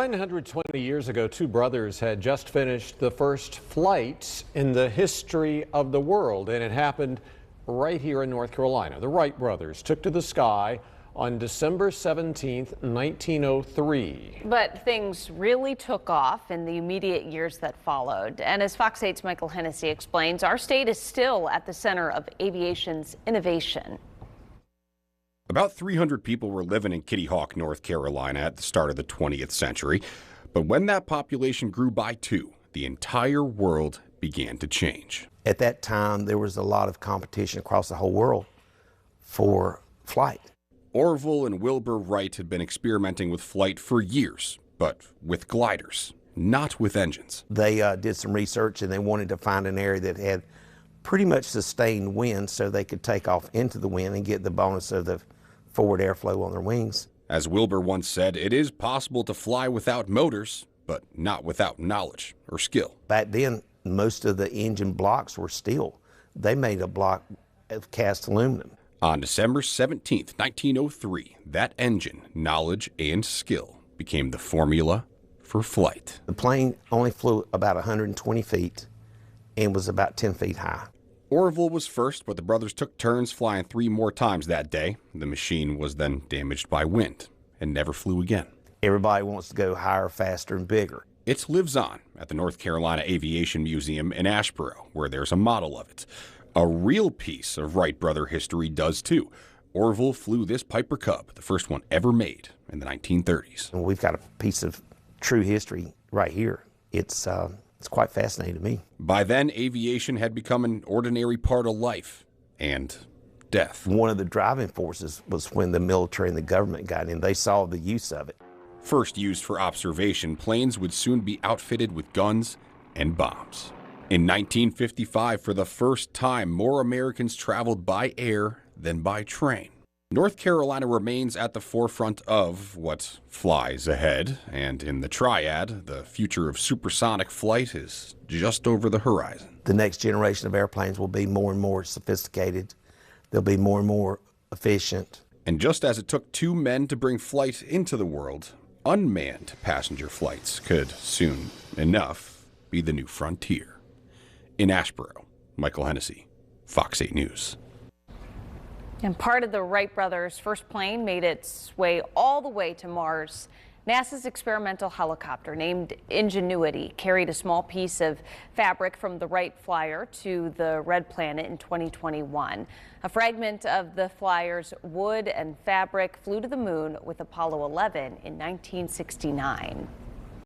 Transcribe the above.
920 years ago, two brothers had just finished the first flight in the history of the world, and it happened right here in North Carolina. The Wright brothers took to the sky on December 17th, 1903. But things really took off in the immediate years that followed. And as Fox 8's Michael Hennessy explains, our state is still at the center of aviation's innovation. About 300 people were living in Kitty Hawk, North Carolina at the start of the 20th century. But when that population grew by two, the entire world began to change. At that time, there was a lot of competition across the whole world for flight. Orville and Wilbur Wright had been experimenting with flight for years, but with gliders, not with engines. They did some research and they wanted to find an area that had pretty much sustained wind so they could take off into the wind and get the bonus of the forward airflow on their wings. As Wilbur once said, it is possible to fly without motors, but not without knowledge or skill. Back then, most of the engine blocks were steel. They made a block of cast aluminum. On December 17th, 1903, that engine, knowledge, and skill became the formula for flight. The plane only flew about 120 feet and was about 10 feet high. Orville was first, but the brothers took turns flying 3 more times that day. The machine was then damaged by wind and never flew again. Everybody wants to go higher, faster, and bigger. It lives on at the North Carolina Aviation Museum in Asheboro, where there's a model of it. A real piece of Wright brother history does too. Orville flew this Piper Cub, the first one ever made in the 1930s. And we've got a piece of true history right here. It's quite fascinating to me. By then, aviation had become an ordinary part of life and death. One of the driving forces was when the military and the government got in. They saw the use of it. First used for observation, planes would soon be outfitted with guns and bombs. In 1955, for the first time, more Americans traveled by air than by train. North Carolina remains at the forefront of what flies ahead, and in the triad, the future of supersonic flight is just over the horizon. The next generation of airplanes will be more and more sophisticated. They'll be more and more efficient. And just as it took 2 men to bring flight into the world, unmanned passenger flights could soon enough be the new frontier. In Asheboro, Michael Hennessy, Fox 8 News. And part of the Wright brothers' first plane made its way all the way to Mars. NASA's experimental helicopter named Ingenuity carried a small piece of fabric from the Wright flyer to the Red Planet in 2021. A fragment of the flyer's wood and fabric flew to the moon with Apollo 11 in 1969.